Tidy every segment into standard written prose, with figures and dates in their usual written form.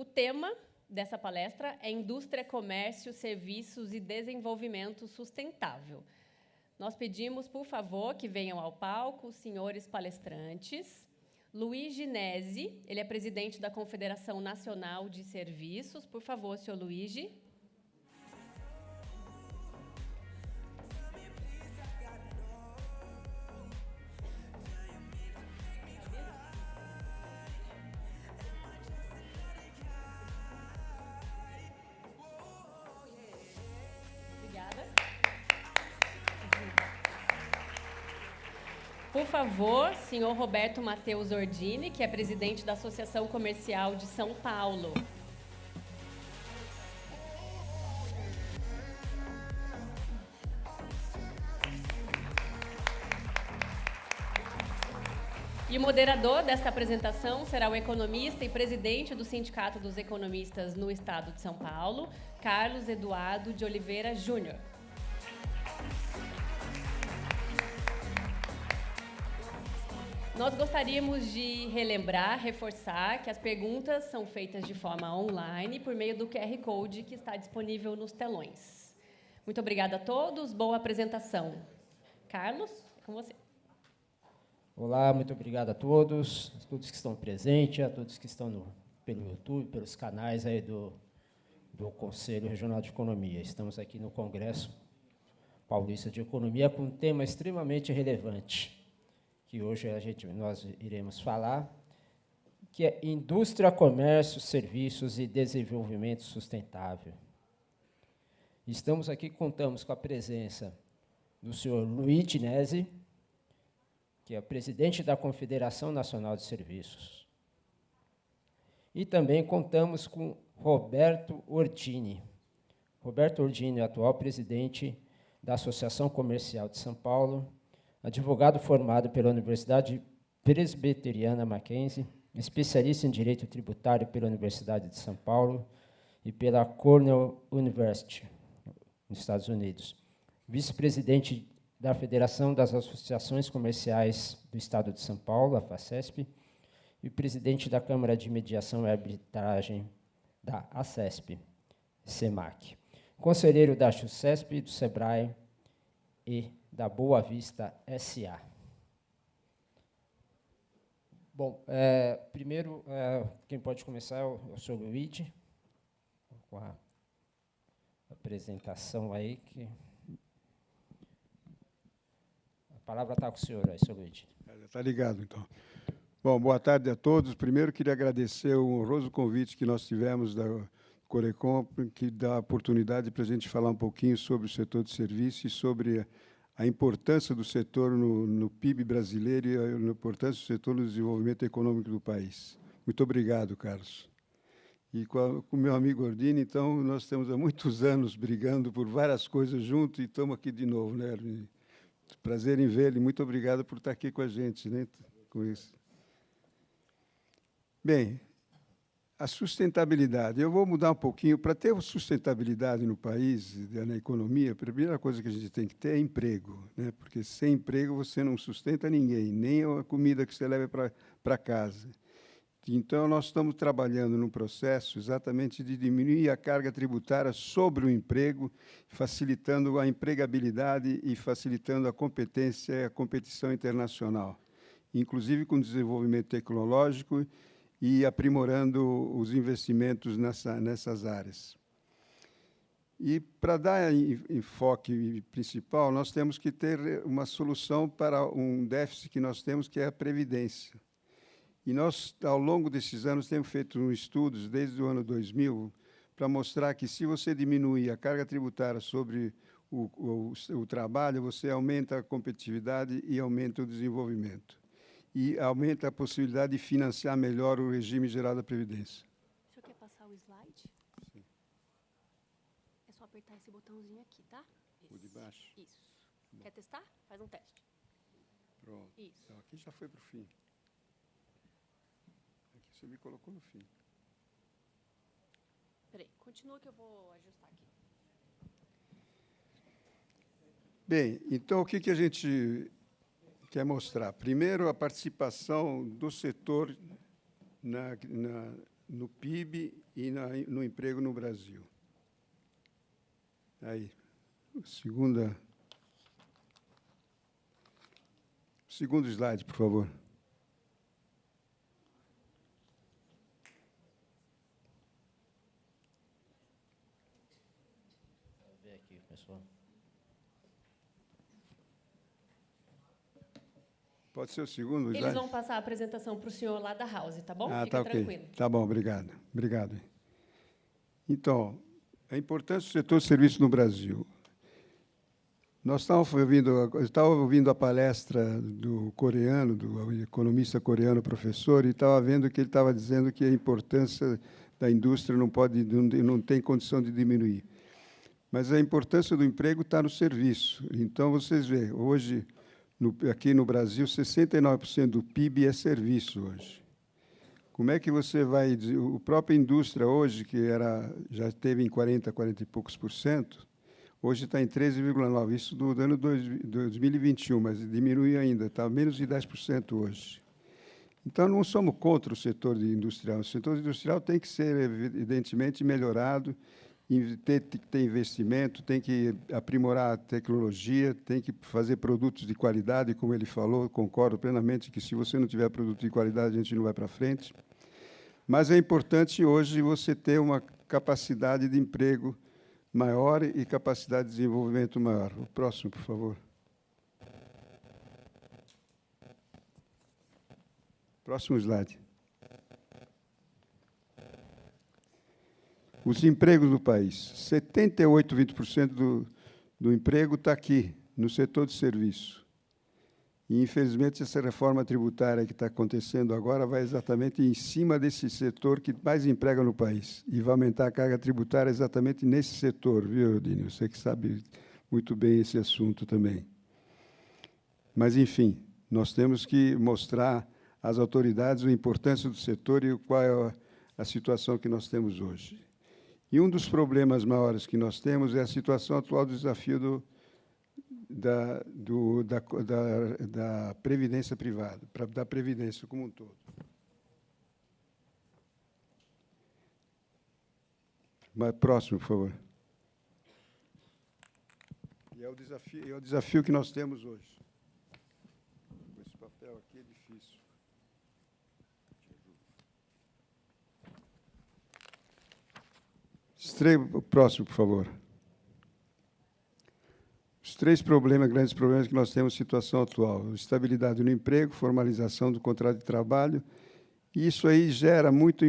O tema dessa palestra é Indústria, Comércio, Serviços e Desenvolvimento Sustentável. Nós pedimos, por favor, que venham ao palco os senhores palestrantes. Luiz Ginesi, ele é presidente da Confederação Nacional de Serviços. Por favor, senhor Luiz. Por favor, senhor Roberto Matheus Ordini, que é presidente da Associação Comercial de São Paulo. E o moderador desta apresentação será o economista e presidente do Sindicato dos Economistas no Estado de São Paulo, Carlos Eduardo de Oliveira Júnior. Nós gostaríamos de relembrar, reforçar que as perguntas são feitas de forma online por meio do QR Code que está disponível nos telões. Muito obrigada a todos, boa apresentação. Carlos, é com você. Olá, muito obrigado a todos que estão presentes, a todos que estão pelo YouTube, pelos canais aí do Conselho Regional de Economia. Estamos aqui no Congresso Paulista de Economia com um tema extremamente relevante, que hoje nós iremos falar, que é Indústria, Comércio, Serviços e Desenvolvimento Sustentável. Contamos com a presença do senhor Luiz Ginesi, que é presidente da Confederação Nacional de Serviços. E também contamos com Roberto Ordini. Roberto Ordini é atual presidente da Associação Comercial de São Paulo, advogado formado pela Universidade Presbiteriana Mackenzie, especialista em Direito Tributário pela Universidade de São Paulo e pela Cornell University, nos Estados Unidos. Vice-presidente da Federação das Associações Comerciais do Estado de São Paulo, a FACESP, e presidente da Câmara de Mediação e Arbitragem da ACESP, SEMAC. Conselheiro da XUSESP, do SEBRAE e da Boa Vista S.A. Bom, primeiro, quem pode começar é o senhor Luigi, com a apresentação aí. A palavra está com o senhor aí, senhor Luigi. Está ligado, então. Bom, boa tarde a todos. Primeiro, queria agradecer o honroso convite que nós tivemos da Corecon, que dá a oportunidade para a gente falar um pouquinho sobre o setor de serviço e sobre a importância do setor no PIB brasileiro e a importância do setor no desenvolvimento econômico do país. Muito obrigado, Carlos. E com o meu amigo Ordini, então, nós estamos há muitos anos brigando por várias coisas juntos e estamos aqui de novo, né? Prazer em vê-lo e muito obrigado por estar aqui com a gente, né? Com isso. Bem, a sustentabilidade. Eu vou mudar um pouquinho. Para ter sustentabilidade no país, na economia, a primeira coisa que a gente tem que ter é emprego, né? Porque sem emprego você não sustenta ninguém, nem a comida que você leva para casa. Então, nós estamos trabalhando num processo exatamente de diminuir a carga tributária sobre o emprego, facilitando a empregabilidade e facilitando a competência e a competição internacional, inclusive com desenvolvimento tecnológico e aprimorando os investimentos nessas áreas. E, para dar enfoque principal, nós temos que ter uma solução para um déficit que nós temos, que é a Previdência. E nós, ao longo desses anos, temos feito estudos, desde o ano 2000, para mostrar que, se você diminuir a carga tributária sobre o trabalho, você aumenta a competitividade e aumenta o desenvolvimento. E aumenta a possibilidade de financiar melhor o regime geral da Previdência. O senhor quer passar o slide? Sim. É só apertar esse botãozinho aqui, tá? O de baixo? Isso. Quer testar? Faz um teste. Pronto. Isso. Então, aqui já foi para o fim. Aqui você me colocou no fim. Espera aí, continua que eu vou ajustar aqui. Bem, então, o que a gente quer mostrar? Primeiro, a participação do setor no PIB e no emprego no Brasil. Aí, segundo slide, por favor. Vou ver aqui, pessoal. Pode ser o segundo slide? Eles vão passar a apresentação para o senhor lá da House, tá bom? Ah, Fica tá ok. tranquilo. Tá bom, obrigado. Obrigado. Então, a importância do setor de serviço no Brasil. Eu estava ouvindo a palestra do coreano, do economista coreano, professor, e estava vendo que ele estava dizendo que a importância da indústria não tem condição de diminuir. Mas a importância do emprego está no serviço. Então, vocês veem, hoje, aqui no Brasil, 69% do PIB é serviço hoje. Como é que você vai dizer? A própria indústria hoje, que já esteve em 40 e poucos por cento, hoje está em 13,9%. Isso do ano 2021, mas diminui ainda, está menos de 10% hoje. Então, não somos contra o setor industrial. O setor industrial tem que ser, evidentemente, melhorado, tem que ter investimento, tem que aprimorar a tecnologia, tem que fazer produtos de qualidade, como ele falou, concordo plenamente que, se você não tiver produto de qualidade, a gente não vai para frente. Mas é importante, hoje, você ter uma capacidade de emprego maior e capacidade de desenvolvimento maior. O próximo, por favor. Próximo slide. Os empregos do país. 78,20% do emprego está aqui, no setor de serviço. E, infelizmente, essa reforma tributária que está acontecendo agora vai exatamente em cima desse setor que mais emprega no país. E vai aumentar a carga tributária exatamente nesse setor, viu, Dini? Você que sabe muito bem esse assunto também. Mas, enfim, nós temos que mostrar às autoridades a importância do setor e qual é a situação que nós temos hoje. E um dos problemas maiores que nós temos é a situação atual do desafio da previdência privada, da previdência como um todo. Mas, próximo, por favor. E é o desafio que nós temos hoje. Esse papel aqui é difícil. O próximo, por favor. Os três grandes problemas que nós temos na situação atual: estabilidade no emprego, formalização do contrato de trabalho. E isso aí gera muito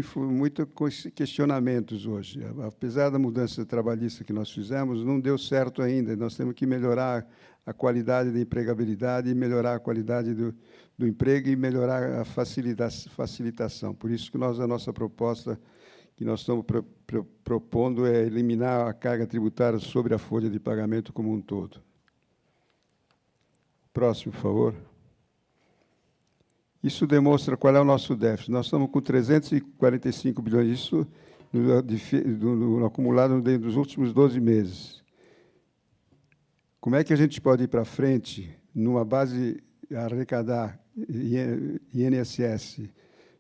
questionamentos hoje. Apesar da mudança trabalhista que nós fizemos, não deu certo ainda. Nós temos que melhorar a qualidade da empregabilidade, melhorar a qualidade do emprego e melhorar a facilitação. Por isso que a nossa proposta que nós estamos propondo é eliminar a carga tributária sobre a folha de pagamento como um todo. Próximo, por favor. Isso demonstra qual é o nosso déficit. Nós estamos com 345 bilhões, isso no acumulado dos últimos 12 meses. Como é que a gente pode ir para frente, numa base arrecadar INSS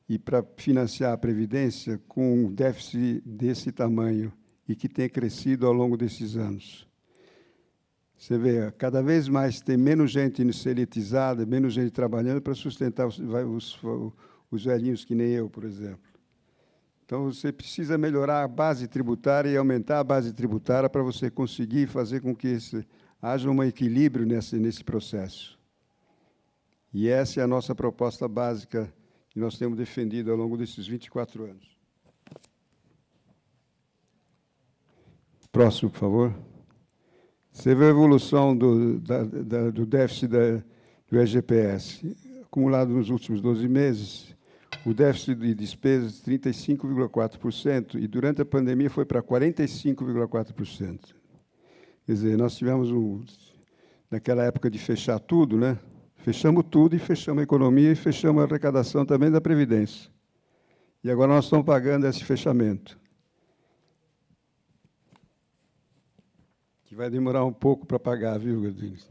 e para financiar a Previdência, com um déficit desse tamanho e que tem crescido ao longo desses anos? Você vê, cada vez mais tem menos gente elitizada, menos gente trabalhando para sustentar os velhinhos que nem eu, por exemplo. Então, você precisa melhorar a base tributária e aumentar a base tributária para você conseguir fazer com que haja um equilíbrio nesse processo. E essa é a nossa proposta básica que nós temos defendido ao longo desses 24 anos. Próximo, por favor. Você vê a evolução do déficit do EGPS. Acumulado nos últimos 12 meses, o déficit de despesas 35,4%, e durante a pandemia foi para 45,4%. Quer dizer, nós tivemos, naquela época de fechar tudo, né? Fechamos tudo e fechamos a economia e fechamos a arrecadação também da Previdência. E agora nós estamos pagando esse fechamento, que vai demorar um pouco para pagar, viu, Godines?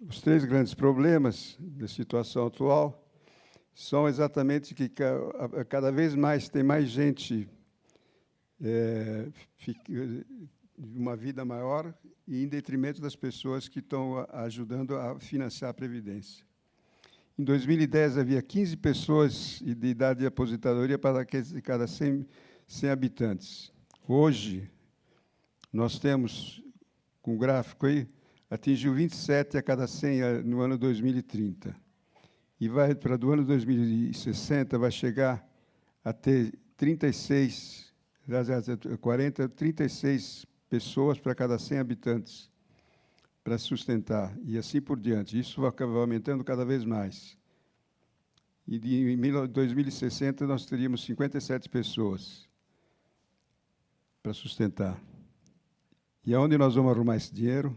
Os três grandes problemas da situação atual são exatamente que cada vez mais tem mais gente uma vida maior e em detrimento das pessoas que estão ajudando a financiar a Previdência. Em 2010, havia 15 pessoas de idade de aposentadoria para cada 100 habitantes. Hoje, nós temos, com o gráfico aí, atingiu 27 a cada 100 no ano 2030. E vai para do ano 2060, vai chegar a ter 36 pessoas para cada 100 habitantes para sustentar, e assim por diante. Isso vai aumentando cada vez mais. E em 2060, nós teríamos 57 pessoas para sustentar. E aonde nós vamos arrumar esse dinheiro?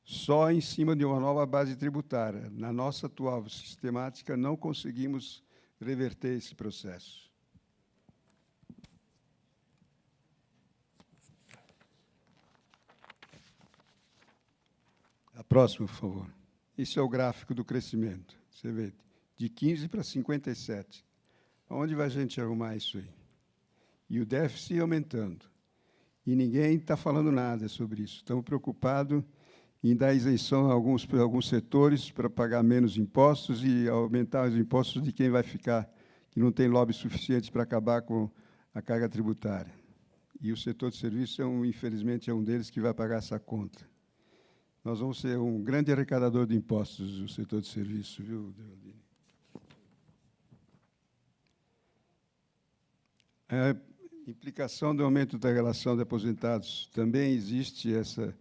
Só em cima de uma nova base tributária. Na nossa atual sistemática, não conseguimos reverter esse processo. A próxima, por favor. Esse é o gráfico do crescimento. Você vê, de 15 para 57. Onde vai a gente arrumar isso aí? E o déficit aumentando. E ninguém está falando nada sobre isso. Estamos preocupados em dar isenção a alguns setores para pagar menos impostos e aumentar os impostos de quem vai ficar, que não tem lobby suficiente para acabar com a carga tributária. E o setor de serviços, infelizmente, é um deles que vai pagar essa conta. Nós vamos ser um grande arrecadador de impostos, o setor de serviço, viu, Deodine? A implicação do aumento da relação de aposentados também existe essa.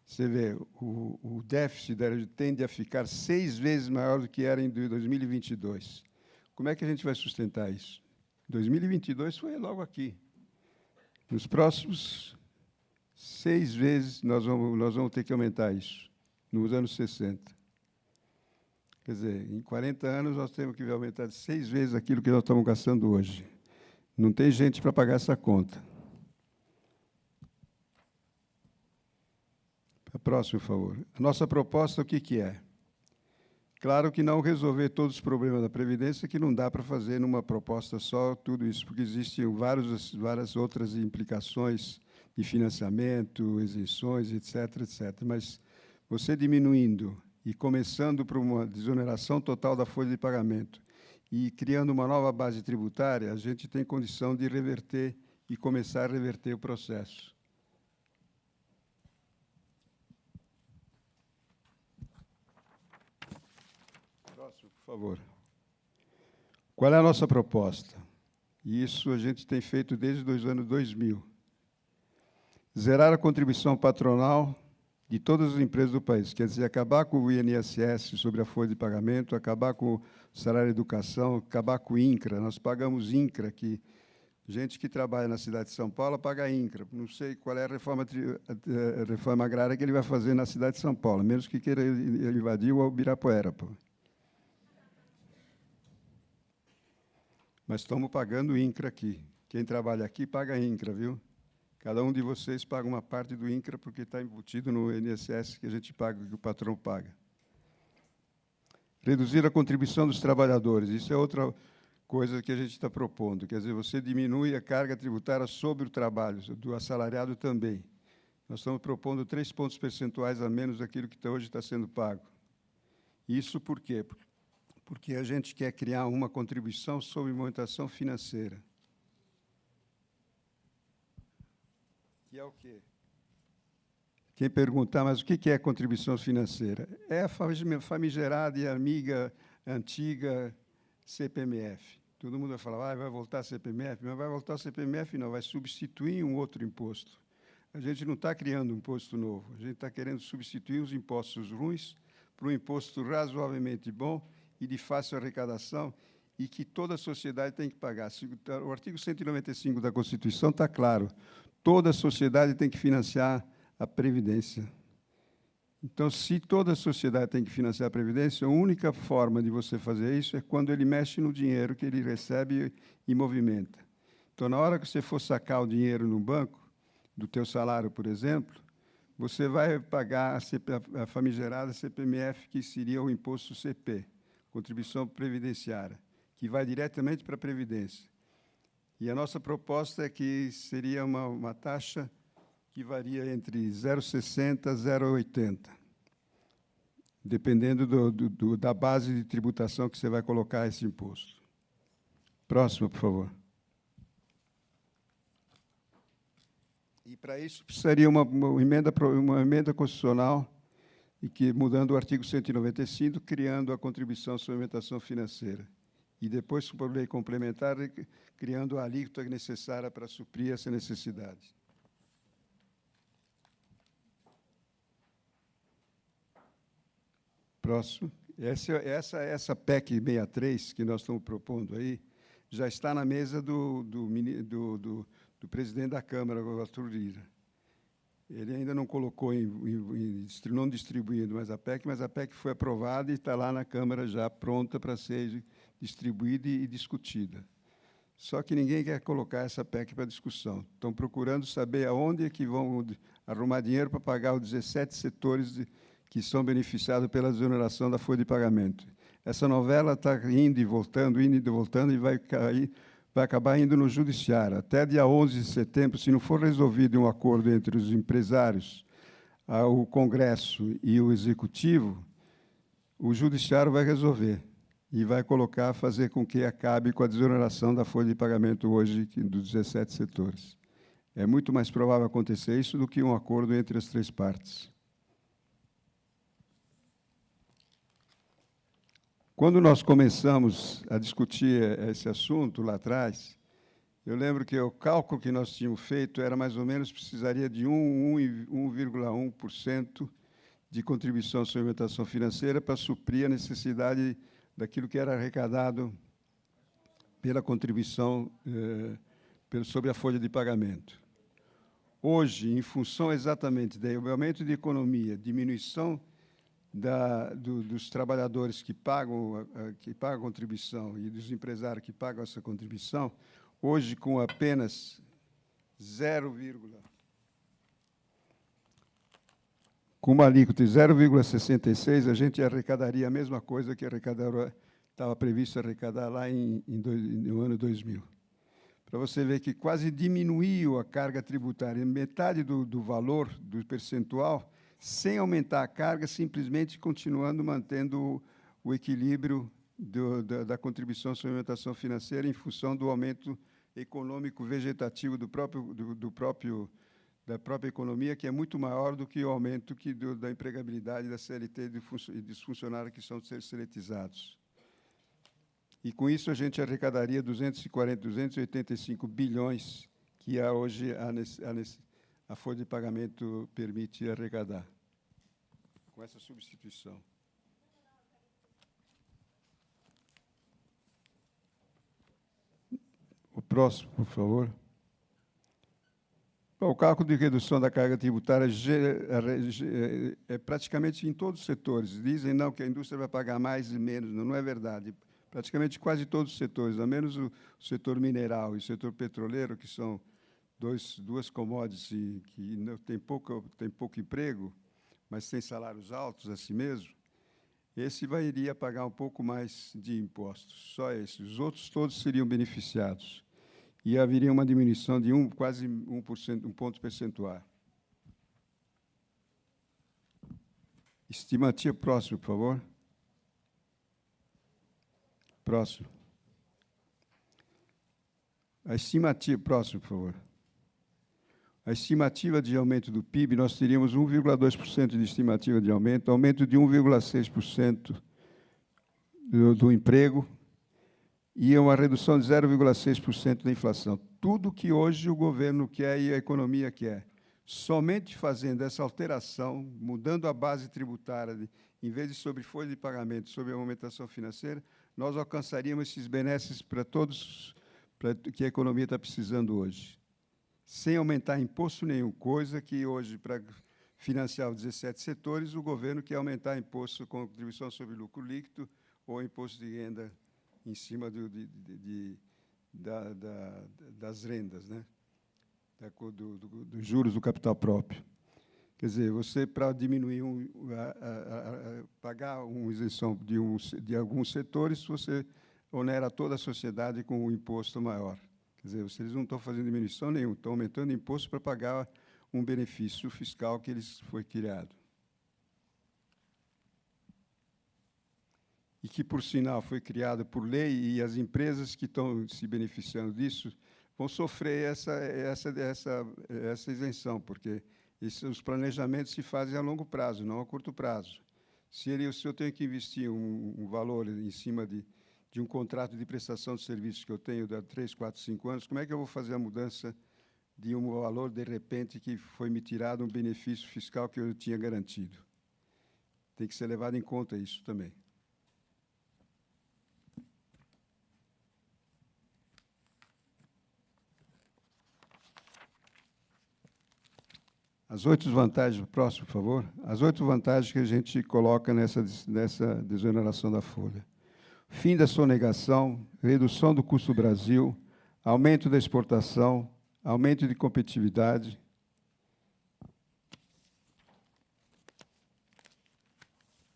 Você vê, o déficit tende a ficar 6 vezes maior do que era em 2022. Como é que a gente vai sustentar isso? 2022 foi logo aqui. Nos próximos 6 vezes, nós vamos ter que aumentar isso, nos anos 60. Quer dizer, em 40 anos, nós temos que aumentar 6 vezes aquilo que nós estamos gastando hoje. Não tem gente para pagar essa conta. A próxima, por favor. A nossa proposta, o que é? Claro que não resolver todos os problemas da Previdência, que não dá para fazer numa proposta só tudo isso, porque existem várias outras implicações de financiamento, isenções, etc., etc. Mas você diminuindo e começando por uma desoneração total da folha de pagamento e criando uma nova base tributária, a gente tem condição de reverter e começar a reverter o processo. Próximo, por favor. Qual é a nossa proposta? Isso a gente tem feito desde os anos 2000. Zerar a contribuição patronal de todas as empresas do país, quer dizer, acabar com o INSS sobre a folha de pagamento, acabar com o salário de educação, acabar com o INCRA. Nós pagamos INCRA, que gente que trabalha na cidade de São Paulo paga INCRA. Não sei qual é a reforma agrária que ele vai fazer na cidade de São Paulo, menos que queira invadir o Ibirapuera. Pô. Mas estamos pagando INCRA aqui. Quem trabalha aqui paga INCRA, viu? Cada um de vocês paga uma parte do INCRA porque está embutido no INSS que a gente paga, que o patrão paga. Reduzir a contribuição dos trabalhadores. Isso é outra coisa que a gente está propondo. Quer dizer, você diminui a carga tributária sobre o trabalho, do assalariado também. Nós estamos propondo 3 pontos percentuais a menos daquilo que hoje está sendo pago. Isso por quê? Porque a gente quer criar uma contribuição sobre movimentação financeira. Que é o quê? Quem perguntar, mas o que é contribuição financeira? É a famigerada e amiga, antiga CPMF. Todo mundo vai falar, vai voltar a CPMF, mas vai voltar a CPMF não, vai substituir um outro imposto. A gente não está criando um imposto novo, a gente está querendo substituir os impostos ruins por um imposto razoavelmente bom e de fácil arrecadação e que toda a sociedade tem que pagar. O artigo 195 da Constituição está claro. Toda a sociedade tem que financiar a Previdência. Então, se toda a sociedade tem que financiar a Previdência, a única forma de você fazer isso é quando ele mexe no dinheiro que ele recebe e movimenta. Então, na hora que você for sacar o dinheiro no banco, do teu salário, por exemplo, você vai pagar a famigerada CPMF, que seria o imposto CP, contribuição previdenciária, que vai diretamente para a Previdência. E a nossa proposta é que seria uma taxa que varia entre 0,60 e 0,80, dependendo da base de tributação que você vai colocar esse imposto. Próximo, por favor. E, para isso, precisaria uma emenda constitucional, e que, mudando o artigo 195, criando a contribuição sobre alimentação financeira. E depois, por lei complementar, criando a alíquota necessária para suprir essa necessidade. Próximo. Essa PEC 63, que nós estamos propondo aí, já está na mesa do presidente da Câmara, o Arthur Lira. Ele ainda não colocou, não distribuindo mais a PEC, mas a PEC foi aprovada e está lá na Câmara já pronta para ser distribuída e discutida. Só que ninguém quer colocar essa PEC para discussão. Estão procurando saber aonde é que vão arrumar dinheiro para pagar os 17 setores que são beneficiados pela desoneração da folha de pagamento. Essa novela está indo e voltando, e vai acabar indo no judiciário. Até dia 11 de setembro, se não for resolvido um acordo entre os empresários, o Congresso e o Executivo, o judiciário vai resolver e vai fazer com que acabe com a desoneração da folha de pagamento hoje dos 17 setores. É muito mais provável acontecer isso do que um acordo entre as três partes. Quando nós começamos a discutir esse assunto lá atrás, eu lembro que o cálculo que nós tínhamos feito era mais ou menos, precisaria de 1,1% de contribuição sobre alimentação financeira para suprir a necessidade daquilo que era arrecadado pela contribuição sobre a folha de pagamento. Hoje, em função exatamente do aumento de economia, diminuição dos trabalhadores que pagam a contribuição e dos empresários que pagam essa contribuição, hoje, com apenas com uma alíquota de 0,66, a gente arrecadaria a mesma coisa que estava previsto arrecadar lá no ano 2000. Para você ver que quase diminuiu a carga tributária, metade do valor do percentual, sem aumentar a carga, simplesmente mantendo o equilíbrio da contribuição sobre a alimentação financeira em função do aumento econômico vegetativo da própria economia, que é muito maior do que o aumento da empregabilidade da CLT e dos funcionários que são seletizados. E, com isso, a gente arrecadaria 285 bilhões, que hoje a folha de pagamento permite arrecadar, com essa substituição. O próximo, por favor. Bom, o cálculo de redução da carga tributária é praticamente em todos os setores. Dizem não, que a indústria vai pagar mais e menos. Não é verdade. Praticamente quase todos os setores, a menos o setor mineral e o setor petroleiro, que são duas commodities que tem pouco emprego, mas tem salários altos assim mesmo, esse iria pagar um pouco mais de impostos, só esse. Os outros todos seriam beneficiados. E haveria uma diminuição de quase 1%, um ponto percentual. Estimativa próximo, por favor. Próximo. A estimativa, próximo, por favor. A estimativa de aumento do PIB, nós teríamos 1,2% de estimativa de aumento de 1,6% do emprego e uma redução de 0,6% da inflação. Tudo que hoje o governo quer e a economia quer. Somente fazendo essa alteração, mudando a base tributária, em vez de sobre folha de pagamento, sobre a aumentação financeira, nós alcançaríamos esses benesses para todos que a economia está precisando hoje, sem aumentar imposto nenhum, coisa que hoje, para financiar os 17 setores, o governo quer aumentar imposto com contribuição sobre lucro líquido ou imposto de renda em cima das rendas, né? Dos juros do capital próprio. Quer dizer, você, para diminuir, pagar uma isenção de alguns setores, você onera toda a sociedade com um imposto maior. Quer dizer, eles não estão fazendo diminuição nenhuma, estão aumentando imposto para pagar um benefício fiscal que eles foi criado. E que, por sinal, foi criado por lei, e as empresas que estão se beneficiando disso vão sofrer essa isenção, porque os planejamentos se fazem a longo prazo, não a curto prazo. Se eu tenho que investir um valor em cima de um contrato de prestação de serviços que eu tenho de 3, 4, 5 anos, como é que eu vou fazer a mudança de um valor, de repente, que foi me tirado um benefício fiscal que eu tinha garantido? Tem que ser levado em conta isso também. As 8 vantagens, próximo, por favor. As 8 vantagens que a gente coloca nessa desoneração da folha. Fim da sonegação, redução do custo do Brasil, aumento da exportação, aumento de competitividade,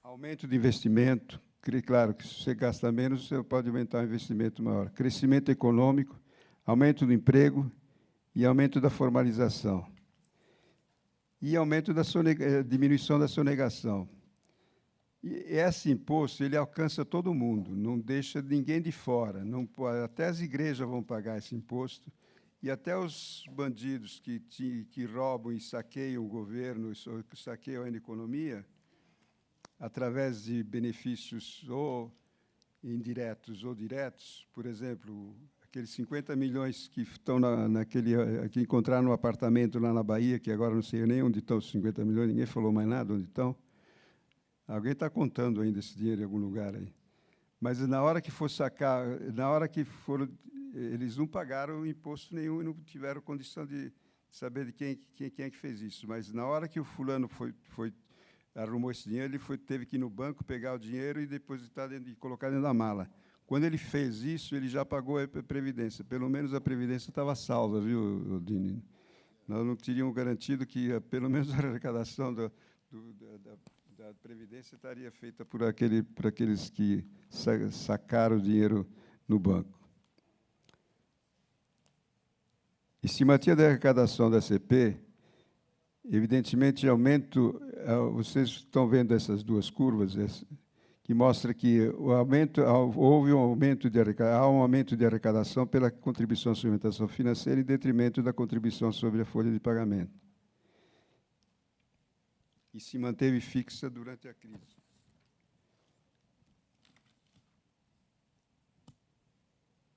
aumento de investimento. Claro que se você gasta menos, você pode aumentar o investimento maior. Crescimento econômico, aumento do emprego e aumento da formalização. E aumento da diminuição da sonegação. E esse imposto ele alcança todo mundo, não deixa ninguém de fora. Não, até as igrejas vão pagar esse imposto, e até os bandidos que roubam e saqueiam o governo, saqueiam a economia, através de benefícios ou indiretos ou diretos, por exemplo, aqueles 50 milhões que estão que encontraram no apartamento lá na Bahia, que agora não sei nem onde estão os 50 milhões, ninguém falou mais nada onde estão. Alguém está contando ainda esse dinheiro em algum lugar aí. Mas na hora que for sacar, eles não pagaram imposto nenhum e não tiveram condição de saber de quem é que fez isso. Mas na hora que o fulano arrumou esse dinheiro, ele teve que ir no banco, pegar o dinheiro e depositar e colocar dentro da mala. Quando ele fez isso, ele já pagou a Previdência. Pelo menos a Previdência estava salva, viu, Dini? Nós não teríamos garantido que, pelo menos, a arrecadação da Previdência estaria feita por aqueles que sacaram o dinheiro no banco. Estimativa da arrecadação da CP, evidentemente, vocês estão vendo essas duas curvas, que mostra que houve um aumento de arrecadação pela contribuição sobre a movimentação financeira em detrimento da contribuição sobre a folha de pagamento. E se manteve fixa durante a crise.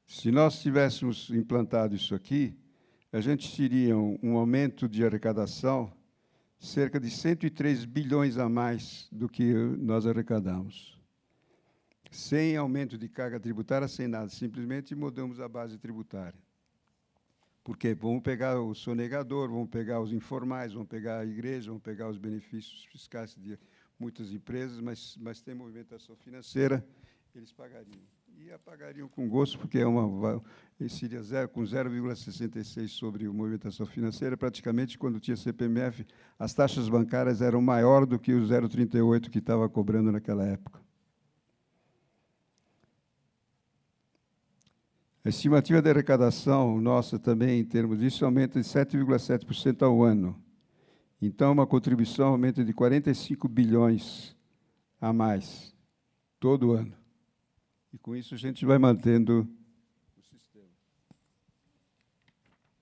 Se nós tivéssemos implantado isso aqui, a gente teria um aumento de arrecadação cerca de 103 bilhões a mais do que nós arrecadamos. Sem aumento de carga tributária, sem nada, simplesmente mudamos a base tributária. Porque vamos pegar o sonegador, vamos pegar os informais, vamos pegar a igreja, vamos pegar os benefícios fiscais de muitas empresas, mas tem movimentação financeira, eles pagariam. E pagariam com gosto, porque seria com 0,66 sobre a movimentação financeira. Praticamente, quando tinha CPMF, as taxas bancárias eram maiores do que o 0,38 que estava cobrando naquela época. A estimativa de arrecadação nossa também, em termos disso, aumenta de 7,7% ao ano. Então, uma contribuição aumenta de 45 bilhões a mais, todo ano. E, com isso, a gente vai mantendo o sistema.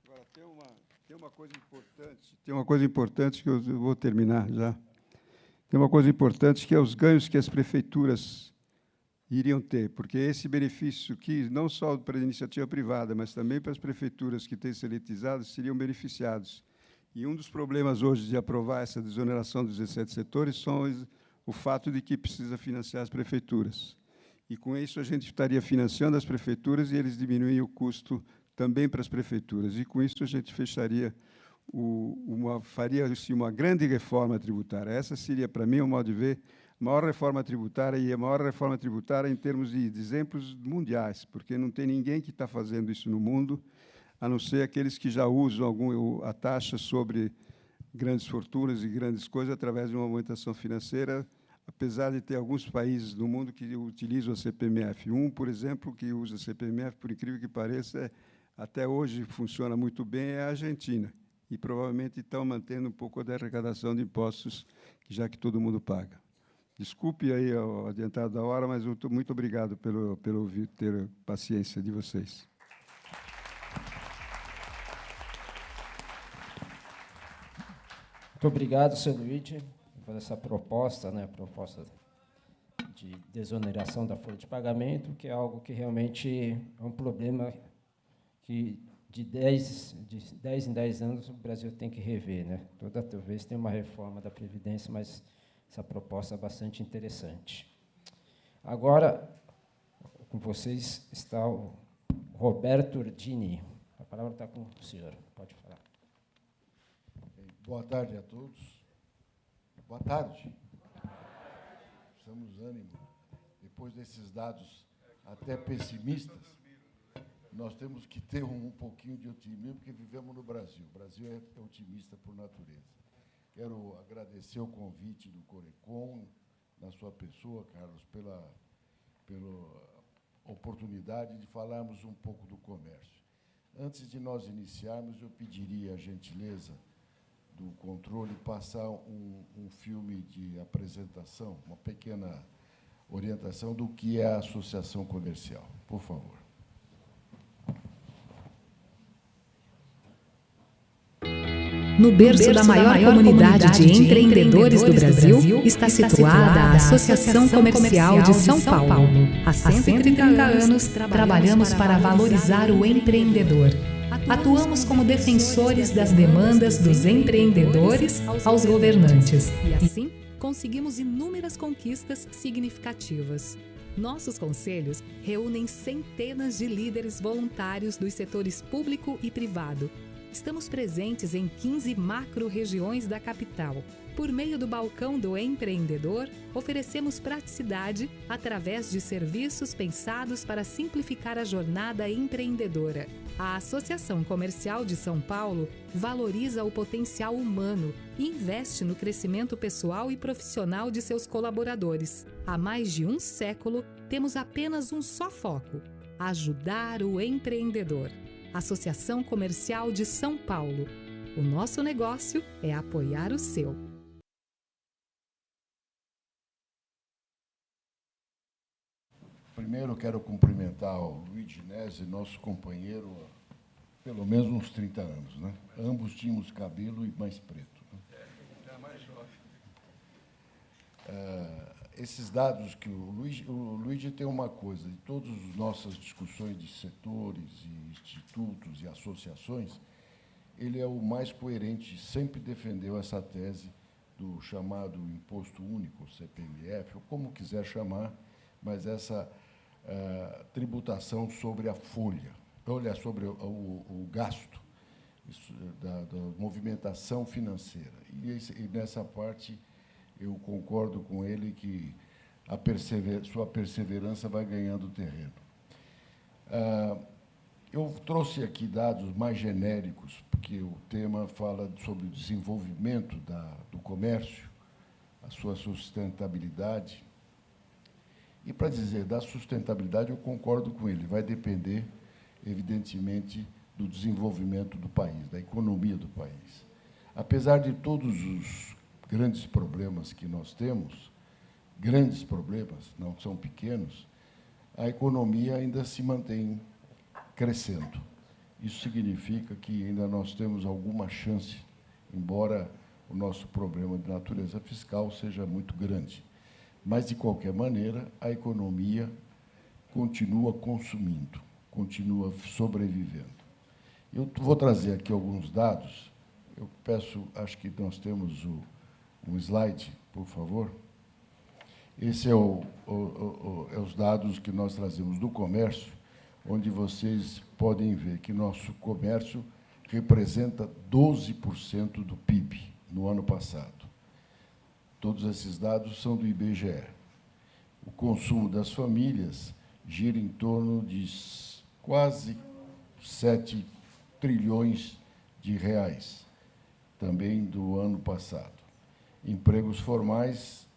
Agora, tem uma coisa importante que eu vou terminar já. Tem uma coisa importante que é os ganhos que as prefeituras iriam ter, porque esse benefício aqui, não só para a iniciativa privada, mas também para as prefeituras que têm seletizado, seriam beneficiados. E um dos problemas hoje de aprovar essa desoneração dos 17 setores são o fato de que precisa financiar as prefeituras. E, com isso, a gente estaria financiando as prefeituras e eles diminuem o custo também para as prefeituras. E, com isso, a gente faria-se uma grande reforma tributária. Essa seria, para mim, o modo de ver, a maior reforma tributária, e a maior reforma tributária em termos de exemplos mundiais, porque não tem ninguém que está fazendo isso no mundo, a não ser aqueles que já usam a taxa sobre grandes fortunas e grandes coisas através de uma movimentação financeira, apesar de ter alguns países do mundo que utilizam a CPMF. Um, por exemplo, que usa a CPMF, por incrível que pareça, até hoje funciona muito bem, é a Argentina. E provavelmente estão mantendo um pouco da arrecadação de impostos, já que todo mundo paga. Desculpe aí o adiantado da hora, mas muito obrigado pelo ter paciência de vocês. Muito obrigado, senhor Luigi, por essa proposta, né, proposta de desoneração da folha de pagamento, que é algo que realmente é um problema que de 10 em 10 anos o Brasil tem que rever, né? Toda vez tem uma reforma da Previdência, mas essa proposta é bastante interessante. Agora, com vocês está o Roberto Urdini. A palavra está com o senhor. Pode falar. Boa tarde a todos. Boa tarde. Estamos ânimo. Depois desses dados até pessimistas, nós temos que ter um pouquinho de otimismo, porque vivemos no Brasil. O Brasil é otimista por natureza. Quero agradecer o convite do Corecon, na sua pessoa, Carlos, pela oportunidade de falarmos um pouco do comércio. Antes de nós iniciarmos, eu pediria a gentileza do controle passar um filme de apresentação, uma pequena orientação do que é a associação comercial. Por favor. No berço da maior comunidade de empreendedores do Brasil está situada a Associação Comercial de São Paulo. Há 130 anos, trabalhamos para valorizar o empreendedor. Atuamos como defensores das demandas dos empreendedores aos governantes. E assim, conseguimos inúmeras conquistas significativas. Nossos conselhos reúnem centenas de líderes voluntários dos setores público e privado. Estamos presentes em 15 macro-regiões da capital. Por meio do Balcão do Empreendedor, oferecemos praticidade através de serviços pensados para simplificar a jornada empreendedora. A Associação Comercial de São Paulo valoriza o potencial humano e investe no crescimento pessoal e profissional de seus colaboradores. Há mais de um século, temos apenas um só foco: ajudar o empreendedor. Associação Comercial de São Paulo. O nosso negócio é apoiar o seu. Primeiro, quero cumprimentar o Luigi Nesi, nosso companheiro, há pelo menos uns 30 anos, né? Ambos tínhamos cabelo e mais preto. Né? É mais jovem. Esses dados que o Luigi tem uma coisa, de todas as nossas discussões de setores, e institutos e associações, ele é o mais coerente, sempre defendeu essa tese do chamado Imposto Único, CPMF, ou como quiser chamar, mas essa tributação sobre a folha, olha, sobre o gasto, da movimentação financeira. E nessa parte, eu concordo com ele que sua perseverança vai ganhando terreno. Eu trouxe aqui dados mais genéricos, porque o tema fala sobre o desenvolvimento do comércio, a sua sustentabilidade. E, para dizer da sustentabilidade, eu concordo com ele, vai depender, evidentemente, do desenvolvimento do país, da economia do país. Apesar de todos os grandes problemas que nós temos, grandes problemas, não são pequenos, a economia ainda se mantém crescendo. Isso significa que ainda nós temos alguma chance, embora o nosso problema de natureza fiscal seja muito grande. Mas, de qualquer maneira, a economia continua consumindo, continua sobrevivendo. Eu vou trazer aqui alguns dados. Eu peço, acho que nós temos um slide, por favor. Esse é os dados que nós trazemos do comércio, onde vocês podem ver que nosso comércio representa 12% do PIB no ano passado. Todos esses dados são do IBGE. O consumo das famílias gira em torno de quase 7 trilhões de reais. também do ano passado. Empregos formais,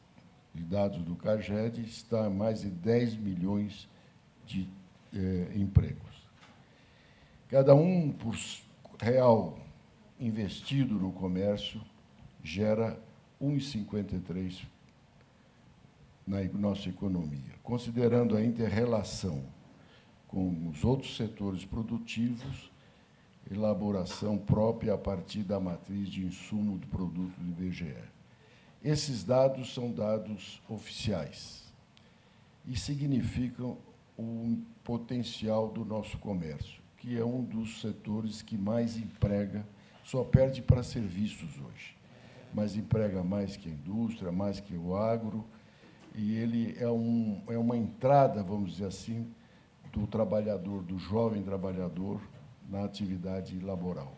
de dados do CAGED, está em mais de 10 milhões de empregos. Cada um por real investido no comércio gera 1,53 na nossa economia. Considerando a inter-relação com os outros setores produtivos, elaboração própria a partir da matriz de insumo do produto do IBGE. Esses dados são dados oficiais e significam o potencial do nosso comércio, que é um dos setores que mais emprega, só perde para serviços hoje, mas emprega mais que a indústria, mais que o agro, e ele é uma entrada, vamos dizer assim, do trabalhador, do jovem trabalhador, na atividade laboral.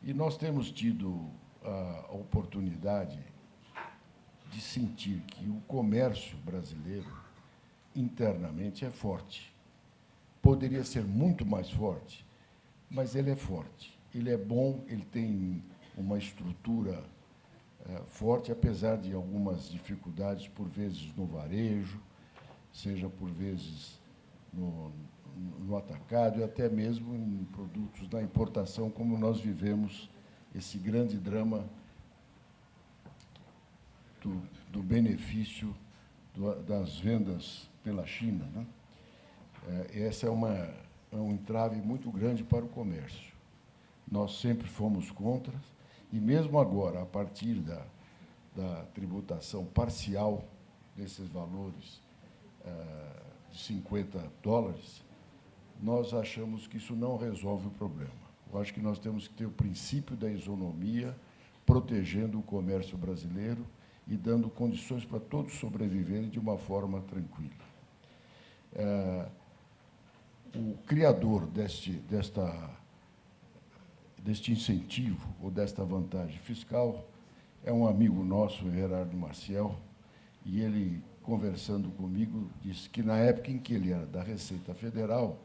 E nós temos tido a oportunidade de sentir que o comércio brasileiro, internamente, é forte. Poderia ser muito mais forte, mas ele é forte. Ele é bom, ele tem uma estrutura forte, apesar de algumas dificuldades, por vezes, no varejo, seja por vezes no atacado e até mesmo em produtos da importação, como nós vivemos esse grande drama do benefício das vendas pela China, né? Essa é um entrave muito grande para o comércio. Nós sempre fomos contra, e mesmo agora, a partir da tributação parcial desses valores de $50, nós achamos que isso não resolve o problema. Eu acho que nós temos que ter o princípio da isonomia, protegendo o comércio brasileiro e dando condições para todos sobreviverem de uma forma tranquila. O criador deste incentivo ou desta vantagem fiscal é um amigo nosso, Gerardo Maciel, e ele, conversando comigo, disse que, na época em que ele era da Receita Federal,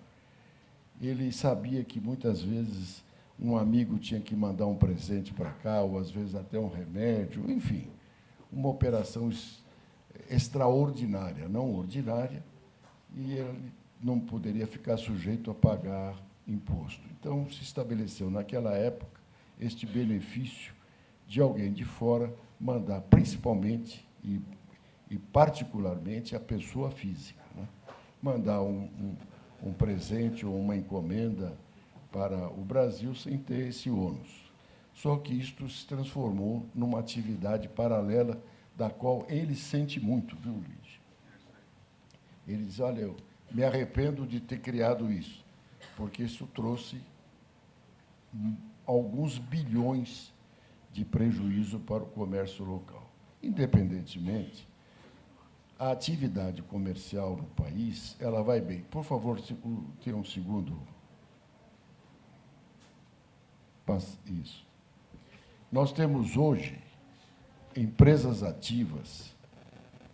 ele sabia que, muitas vezes, um amigo tinha que mandar um presente para cá, ou, às vezes, até um remédio, enfim, uma operação extraordinária, não ordinária, e ele não poderia ficar sujeito a pagar imposto. Então, se estabeleceu, naquela época, este benefício de alguém de fora mandar, principalmente e particularmente, a pessoa física, né? Mandar um presente ou uma encomenda para o Brasil sem ter esse ônus. Só que isto se transformou numa atividade paralela da qual ele sente muito, viu, Luiz? Ele diz, olha, eu me arrependo de ter criado isso, porque isso trouxe alguns bilhões de prejuízo para o comércio local. Independentemente, a atividade comercial no país, ela vai bem. Por favor, tenha um segundo. Isso. Nós temos hoje empresas ativas,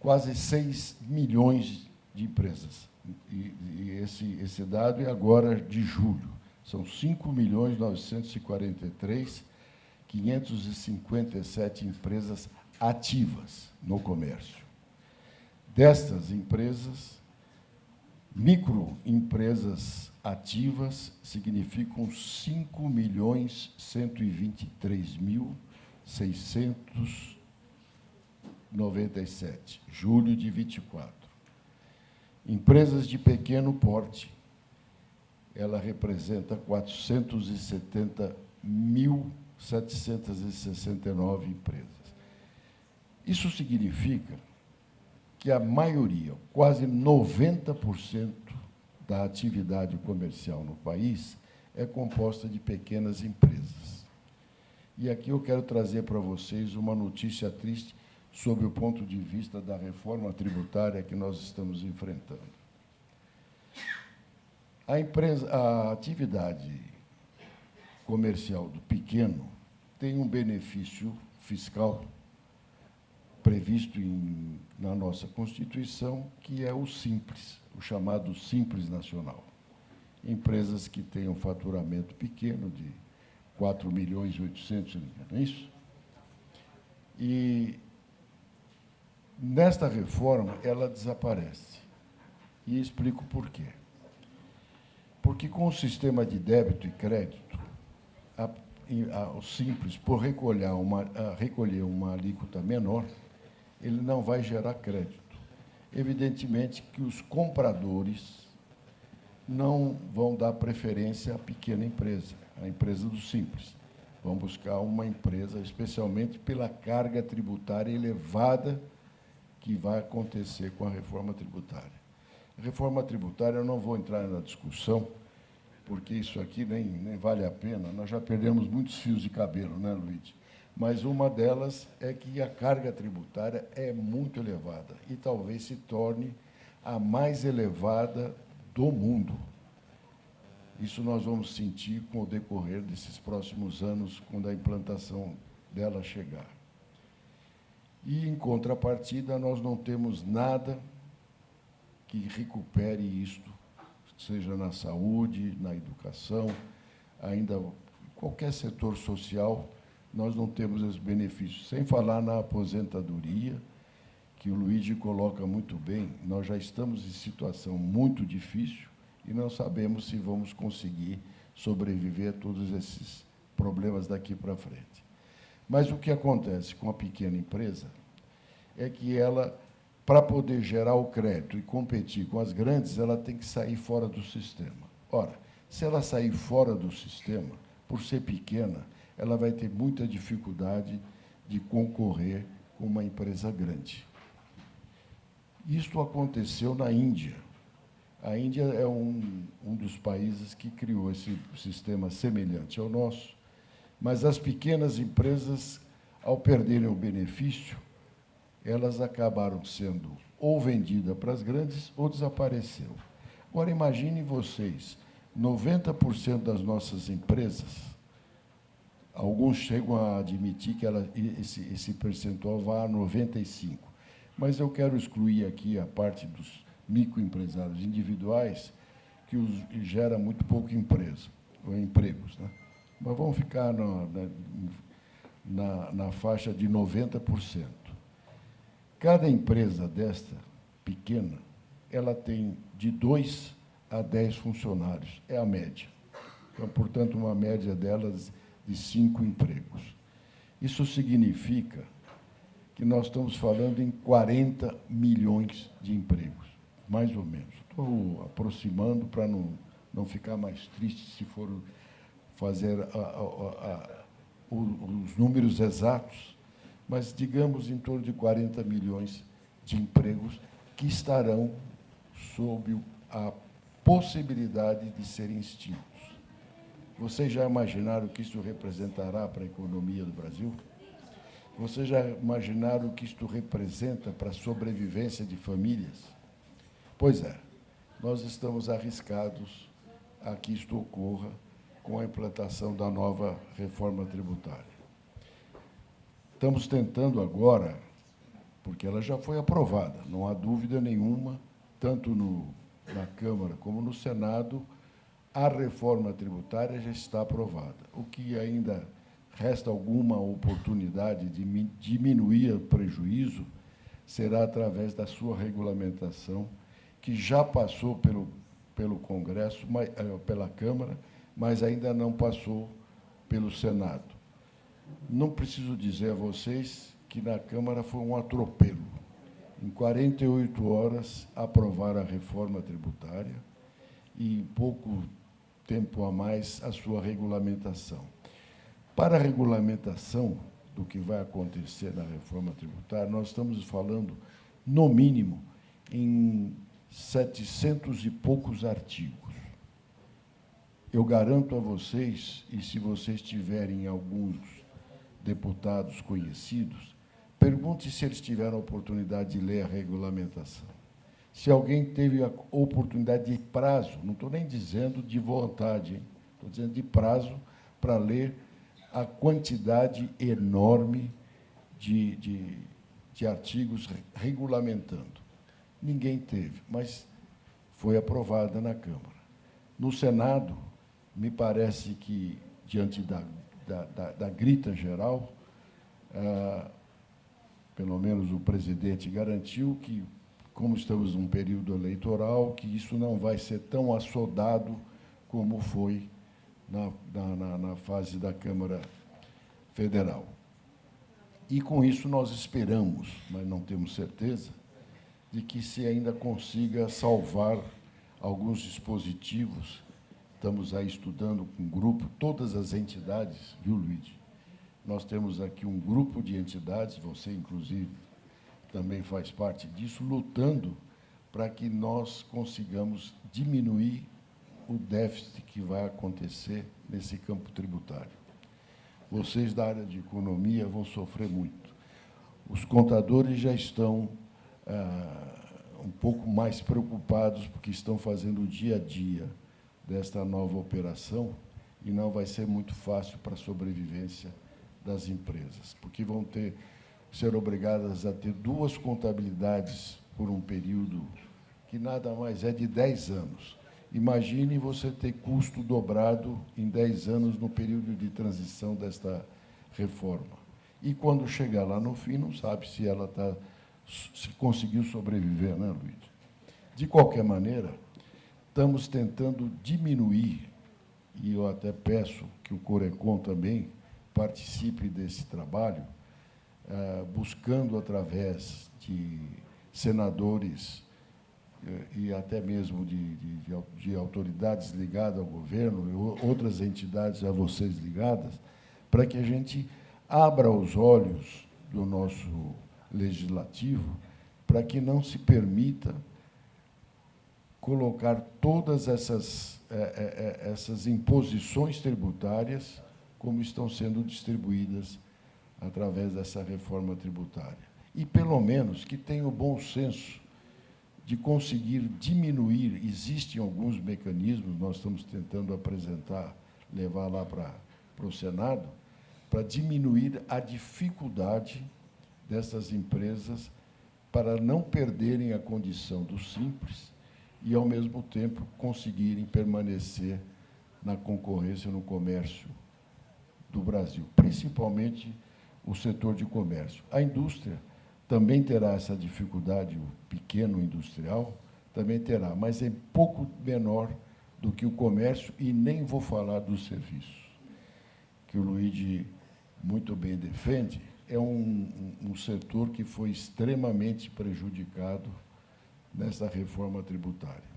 quase 6 milhões de empresas. E esse dado é agora de julho. São 5.943.557 empresas ativas no comércio. Destas empresas, microempresas ativas significam 5.103.697, julho de 24. Empresas de pequeno porte, ela representa 470.769 empresas. Isso significa que a maioria, quase 90% da atividade comercial no país é composta de pequenas empresas. E aqui eu quero trazer para vocês uma notícia triste sob o ponto de vista da reforma tributária que nós estamos enfrentando. A atividade comercial do pequeno tem um benefício fiscal previsto na nossa Constituição, que é o Simples, o chamado Simples Nacional. Empresas que têm um faturamento pequeno, de 4.800.000, se não me engano, não é isso? E, nesta reforma, ela desaparece. E explico por quê. Porque, com o sistema de débito e crédito, o Simples, por recolher uma alíquota menor, ele não vai gerar crédito. Evidentemente que os compradores não vão dar preferência à pequena empresa, à empresa do Simples. Vão buscar uma empresa, especialmente pela carga tributária elevada que vai acontecer com a reforma tributária. A reforma tributária, eu não vou entrar na discussão, porque isso aqui nem vale a pena. Nós já perdemos muitos fios de cabelo, né, Luiz? Mas uma delas é que a carga tributária é muito elevada e talvez se torne a mais elevada do mundo. Isso nós vamos sentir com o decorrer desses próximos anos, quando a implantação dela chegar. E, em contrapartida, nós não temos nada que recupere isto, seja na saúde, na educação, ainda qualquer setor social, nós não temos esses benefícios. Sem falar na aposentadoria, que o Luigi coloca muito bem, nós já estamos em situação muito difícil e não sabemos se vamos conseguir sobreviver a todos esses problemas daqui para frente. Mas o que acontece com a pequena empresa é que ela, para poder gerar o crédito e competir com as grandes, ela tem que sair fora do sistema. Ora, se ela sair fora do sistema, por ser pequena, ela vai ter muita dificuldade de concorrer com uma empresa grande. Isto aconteceu na Índia. A Índia é um dos países que criou esse sistema semelhante ao nosso, mas as pequenas empresas, ao perderem o benefício, elas acabaram sendo ou vendidas para as grandes ou desapareceram. Agora, imaginem vocês, 90% das nossas empresas, alguns chegam a admitir que esse percentual vai a 95%, mas eu quero excluir aqui a parte dos microempresários individuais, que gera muito pouco empregos, né? Mas vamos ficar na faixa de 90%. Cada empresa desta, pequena, ela tem de 2 a 10 funcionários, é a média. Então, portanto, uma média delas de 5 empregos. Isso significa que nós estamos falando em 40 milhões de empregos, mais ou menos. Estou aproximando para não ficar mais triste se for fazer os números exatos, mas, digamos, em torno de 40 milhões de empregos que estarão sob a possibilidade de serem extintos. Vocês já imaginaram o que isso representará para a economia do Brasil? Vocês já imaginaram o que isto representa para a sobrevivência de famílias? Pois é, nós estamos arriscados a que isto ocorra com a implantação da nova reforma tributária. Estamos tentando agora, porque ela já foi aprovada, não há dúvida nenhuma, tanto na Câmara como no Senado, a reforma tributária já está aprovada. O que ainda resta alguma oportunidade de diminuir o prejuízo será através da sua regulamentação, que já passou pelo Congresso, pela Câmara, mas ainda não passou pelo Senado. Não preciso dizer a vocês que na Câmara foi um atropelo. Em 48 horas, aprovaram a reforma tributária e, em pouco tempo a mais, a sua regulamentação. Para a regulamentação do que vai acontecer na reforma tributária, nós estamos falando, no mínimo, em 700 e poucos artigos. Eu garanto a vocês, e se vocês tiverem alguns deputados conhecidos, pergunte se eles tiveram a oportunidade de ler a regulamentação. Se alguém teve a oportunidade de prazo, não estou nem dizendo de vontade, hein? Estou dizendo de prazo para ler a quantidade enorme de artigos regulamentando. Ninguém teve, mas foi aprovada na Câmara. No Senado, me parece que, diante da grita geral, pelo menos o presidente garantiu que, como estamos num período eleitoral, que isso não vai ser tão assodado como foi na fase da Câmara Federal. E, com isso, nós esperamos, mas não temos certeza, de que se ainda consiga salvar alguns dispositivos. Estamos aí estudando com um grupo, todas as entidades, viu, Luiz? Nós temos aqui um grupo de entidades, você, inclusive, também faz parte disso, lutando para que nós consigamos diminuir o déficit que vai acontecer nesse campo tributário. Vocês da área de economia vão sofrer muito. Os contadores já estão um pouco mais preocupados, porque estão fazendo o dia a dia desta nova operação, e não vai ser muito fácil para a sobrevivência das empresas, porque vão ser obrigadas a ter 2 contabilidades por um período que nada mais é de 10 anos. Imagine você ter custo dobrado em 10 anos no período de transição desta reforma. E, quando chegar lá no fim, não sabe se ela se conseguiu sobreviver, né, Luiz? De qualquer maneira, estamos tentando diminuir, e eu até peço que o Corecon também participe desse trabalho, buscando, através de senadores e até mesmo de autoridades ligadas ao governo, e outras entidades a vocês ligadas, para que a gente abra os olhos do nosso legislativo para que não se permita colocar todas essas imposições tributárias como estão sendo distribuídas através dessa reforma tributária. E, pelo menos, que tenha o bom senso de conseguir diminuir. Existem alguns mecanismos, nós estamos tentando apresentar, levar lá para o Senado, para diminuir a dificuldade dessas empresas para não perderem a condição do simples e, ao mesmo tempo, conseguirem permanecer na concorrência no comércio do Brasil, principalmente o setor de comércio. A indústria também terá essa dificuldade, o pequeno industrial também terá, mas é pouco menor do que o comércio, e nem vou falar dos serviços, que o Luigi muito bem defende. É um setor que foi extremamente prejudicado nessa reforma tributária.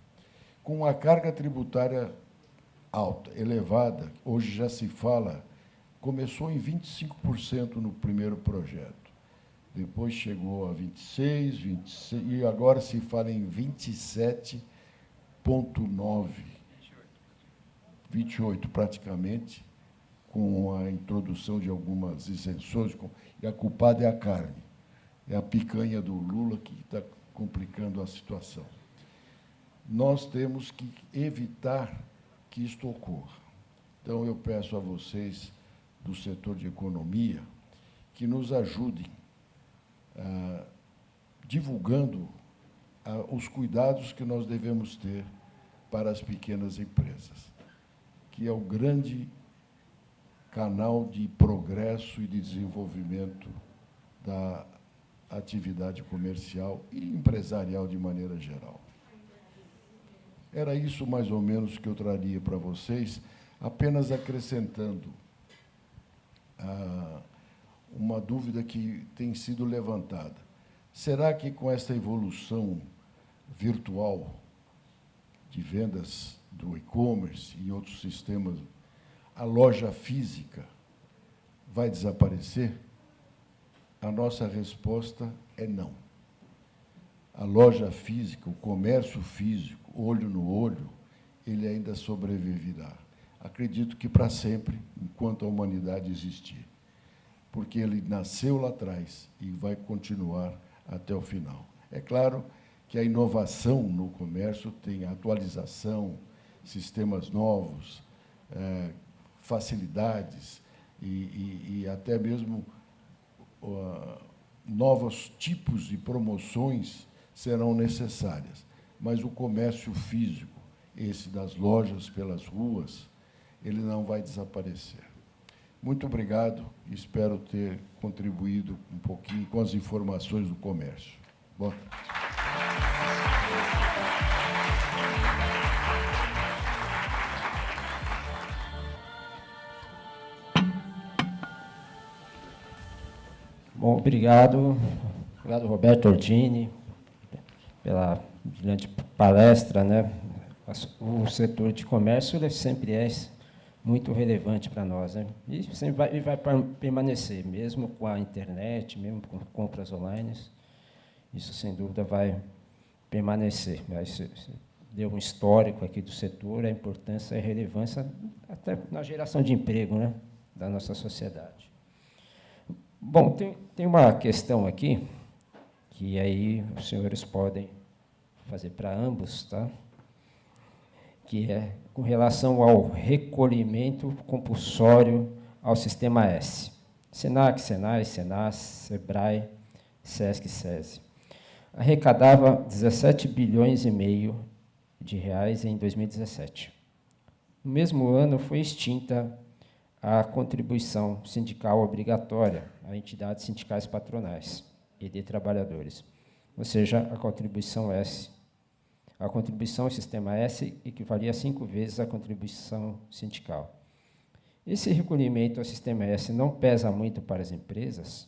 Com a carga tributária alta, elevada, hoje já se fala, começou em 25% no primeiro projeto, depois chegou a 26, 26, e agora se fala em 27,9%, 28% praticamente, com a introdução de algumas isenções, e a culpada é a carne, é a picanha do Lula que está complicando a situação. Nós temos que evitar que isto ocorra. Então, eu peço a vocês do setor de economia que nos ajudem divulgando os cuidados que nós devemos ter para as pequenas empresas, que é o grande canal de progresso e de desenvolvimento da atividade comercial e empresarial de maneira geral. Era isso, mais ou menos, que eu traria para vocês, apenas acrescentando uma dúvida que tem sido levantada. Será que, com essa evolução virtual de vendas do e-commerce e outros sistemas, a loja física vai desaparecer? A nossa resposta é não. A loja física, o comércio físico, olho no olho, ele ainda sobreviverá. Acredito que para sempre, enquanto a humanidade existir, porque ele nasceu lá atrás e vai continuar até o final. É claro que a inovação no comércio tem atualização, sistemas novos, facilidades e até mesmo novos tipos de promoções serão necessárias. Mas o comércio físico, esse das lojas pelas ruas, ele não vai desaparecer. Muito obrigado. Espero ter contribuído um pouquinho com as informações do comércio. Boa tarde. Bom, obrigado. Obrigado, Roberto Ordini, pela brilhante palestra, né? O setor de comércio ele sempre é muito relevante para nós, né? E sempre vai permanecer, mesmo com a internet, mesmo com compras online, isso, sem dúvida, vai permanecer. Mas deu um histórico aqui do setor, a importância e a relevância até na geração de emprego, né, da nossa sociedade. Bom, tem uma questão aqui, que aí os senhores podem fazer para ambos, tá? Que é com relação ao recolhimento compulsório ao Sistema S. Senac, Senai, Senas, Sebrae, Sesc e SESI. Arrecadava 17 bilhões e meio de reais em 2017. No mesmo ano, foi extinta a contribuição sindical obrigatória a entidades sindicais patronais e de trabalhadores, ou seja, a contribuição S. A contribuição ao Sistema S equivalia a 5 vezes a contribuição sindical. Esse recolhimento ao Sistema S não pesa muito para as empresas,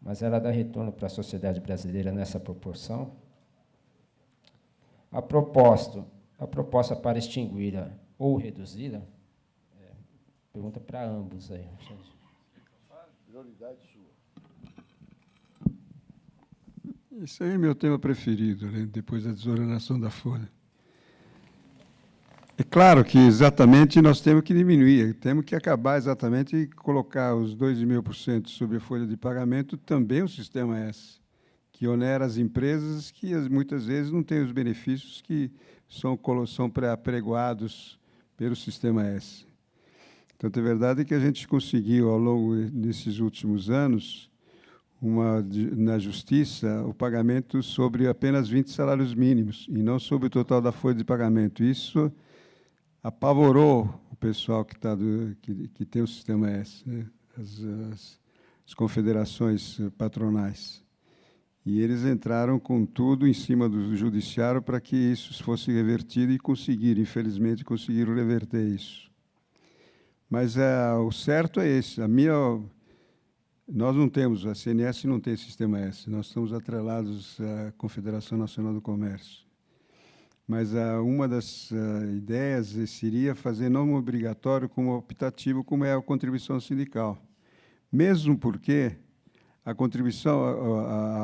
mas ela dá retorno para a sociedade brasileira nessa proporção. A proposta para extingui-la ou reduzi-la, pergunta para ambos aí. Prioridade sua. Esse aí é meu tema preferido, né, depois da desoneração da folha. É claro que exatamente nós temos que diminuir, temos que acabar exatamente e colocar os 2,5% sobre a folha de pagamento também o Sistema S, que onera as empresas que muitas vezes não têm os benefícios que são pré-apregoados pelo Sistema S. Então, a verdade é que a gente conseguiu, ao longo desses últimos anos, na Justiça, o pagamento sobre apenas 20 salários mínimos, e não sobre o total da folha de pagamento. Isso apavorou o pessoal que tem o Sistema S, né? As confederações patronais. E eles entraram com tudo em cima do judiciário para que isso fosse revertido e conseguiram, infelizmente, conseguiram reverter isso. Mas o certo é esse. Nós não temos, a CNS não tem Sistema S, nós estamos atrelados à Confederação Nacional do Comércio. Mas uma das ideias seria fazer não obrigatório como optativo, como é a contribuição sindical. Mesmo porque a contribuição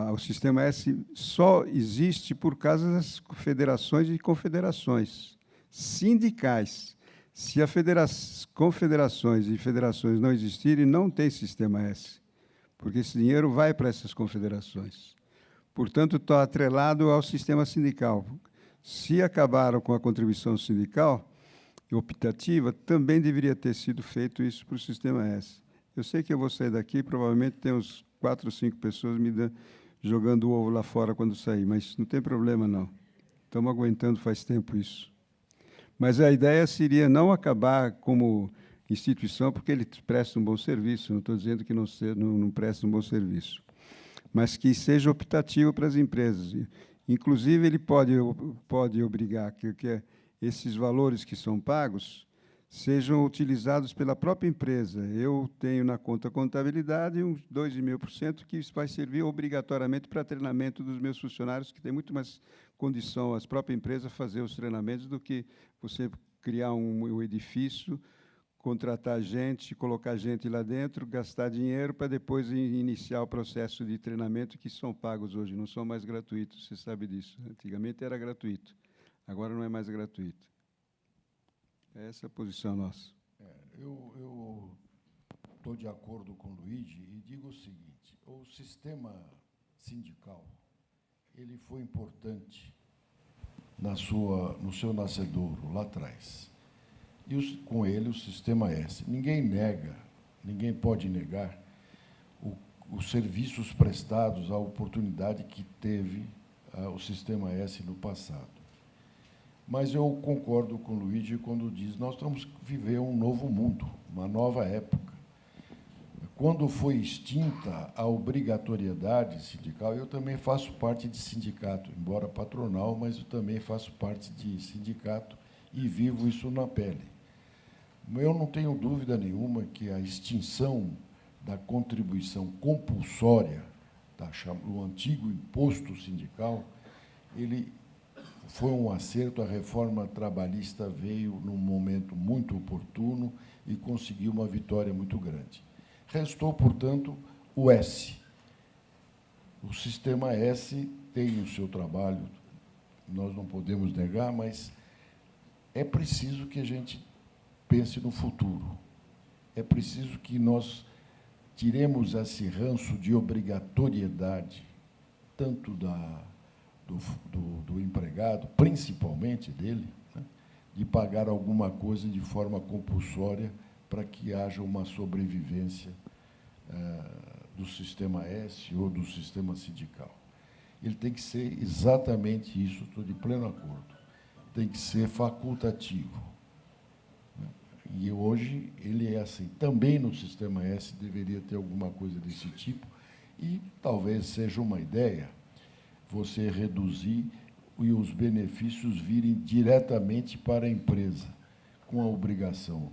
ao Sistema S só existe por causa das federações e confederações sindicais. Se as confederações e federações não existirem, não tem Sistema S, porque esse dinheiro vai para essas confederações. Portanto, está atrelado ao sistema sindical. Se acabaram com a contribuição sindical optativa, também deveria ter sido feito isso para o Sistema S. Eu sei que eu vou sair daqui, provavelmente tem uns 4 ou 5 pessoas jogando o ovo lá fora quando sair, mas não tem problema, não. Estamos aguentando faz tempo isso. Mas a ideia seria não acabar como instituição, porque ele presta um bom serviço, não estou dizendo que não presta um bom serviço, mas que seja optativo para as empresas. Inclusive, ele pode obrigar que esses valores que são pagos sejam utilizados pela própria empresa. Eu tenho na conta contabilidade uns 2,5% que vai servir obrigatoriamente para treinamento dos meus funcionários, que tem muito mais condição, as próprias empresas, fazer os treinamentos do que você criar um edifício, contratar gente, colocar gente lá dentro, gastar dinheiro para depois iniciar o processo de treinamento, que são pagos hoje, não são mais gratuitos, você sabe disso. Antigamente era gratuito, agora não é mais gratuito. Essa é a posição nossa. Eu estou de acordo com o Luigi e digo o seguinte: o sistema sindical ele foi importante no seu nascedouro, lá atrás. E com ele o Sistema S. Ninguém pode negar os serviços prestados, a oportunidade que teve o Sistema S no passado. Mas eu concordo com o Luigi quando diz nós vamos viver um novo mundo, uma nova época. quando foi extinta a obrigatoriedade sindical, eu também faço parte de sindicato, embora patronal, mas eu também faço parte de sindicato e vivo isso na pele. Eu não tenho dúvida nenhuma que a extinção da contribuição compulsória, o antigo imposto sindical, ele foi um acerto. A reforma trabalhista veio num momento muito oportuno e conseguiu uma vitória muito grande. Restou, portanto, o S. O sistema S tem o seu trabalho, nós não podemos negar, mas é preciso que a gente pense no futuro. É preciso que nós tiremos esse ranço de obrigatoriedade, tanto do empregado, principalmente dele, né, de pagar alguma coisa de forma compulsória para que haja uma sobrevivência do sistema S ou do sistema sindical. Ele tem que ser exatamente isso, estou de pleno acordo. Tem que ser facultativo. E hoje ele é assim. Também no sistema S deveria ter alguma coisa desse tipo, e talvez seja uma ideia você reduzir e os benefícios virem diretamente para a empresa, com a obrigação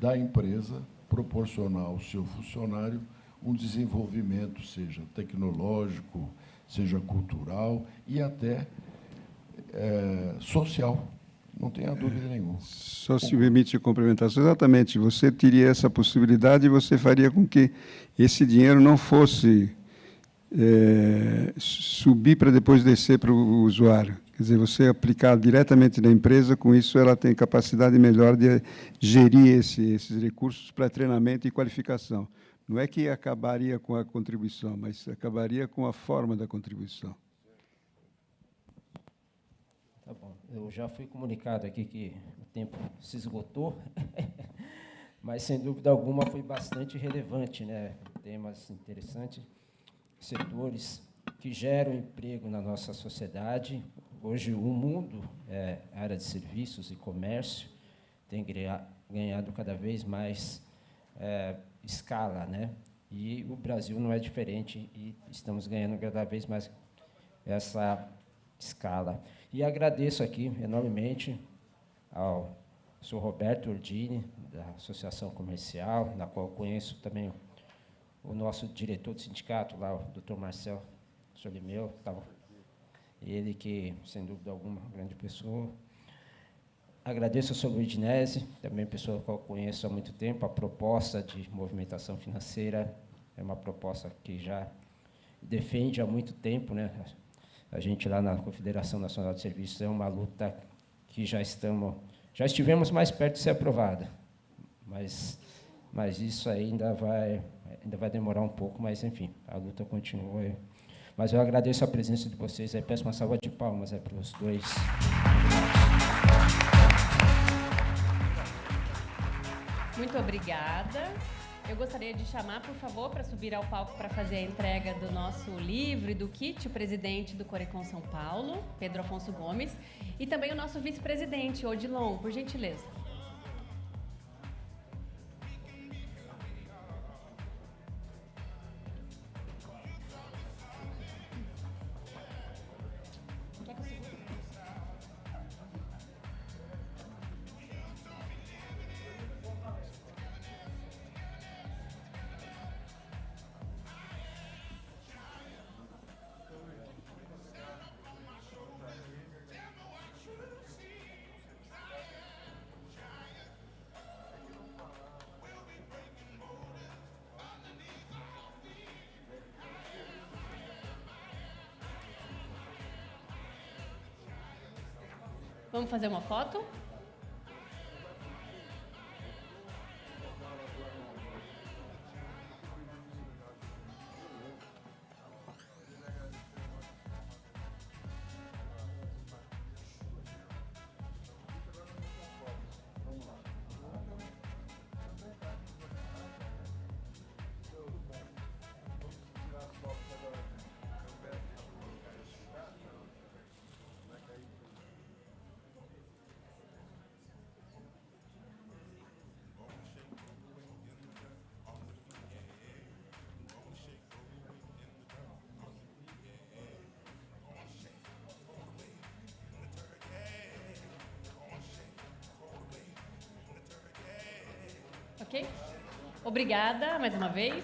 da empresa proporcionar ao seu funcionário um desenvolvimento, seja tecnológico, seja cultural e até social. Não tenha dúvida nenhuma. Só se me permite complementar. Exatamente, você teria essa possibilidade e você faria com que esse dinheiro não fosse subir para depois descer para o usuário. Quer dizer, você aplicar diretamente na empresa, com isso ela tem capacidade melhor de gerir esses recursos para treinamento e qualificação. Não é que acabaria com a contribuição, mas acabaria com a forma da contribuição. Tá bom. Eu já fui comunicado aqui que o tempo se esgotou, mas, sem dúvida alguma, foi bastante relevante, né? Temas interessantes, setores que geram emprego na nossa sociedade. Hoje, o mundo, a área de serviços e comércio, tem ganhado cada vez mais escala, né? E o Brasil não é diferente, e estamos ganhando cada vez mais essa escala. E agradeço aqui enormemente ao senhor Roberto Ordini, da Associação Comercial, na qual conheço também o nosso diretor do sindicato, lá, o doutor Marcel Solimeu, ele que, sem dúvida alguma, grande pessoa. Agradeço ao senhor Luiz Nese, também pessoa que eu conheço há muito tempo. A proposta de movimentação financeira é uma proposta que já defende há muito tempo, né? A gente lá na Confederação Nacional de Serviços é uma luta que já estivemos mais perto de ser aprovada, mas isso ainda vai demorar um pouco, mas, enfim, a luta continua. Mas eu agradeço a presença de vocês, peço uma salva de palmas para os dois. Muito obrigada. Eu gostaria de chamar, por favor, para subir ao palco para fazer a entrega do nosso livro e do kit, o presidente do Corecon São Paulo, Pedro Afonso Gomes, e também o nosso vice-presidente, Odilon, por gentileza. Vamos fazer uma foto? Ok? Obrigada mais uma vez.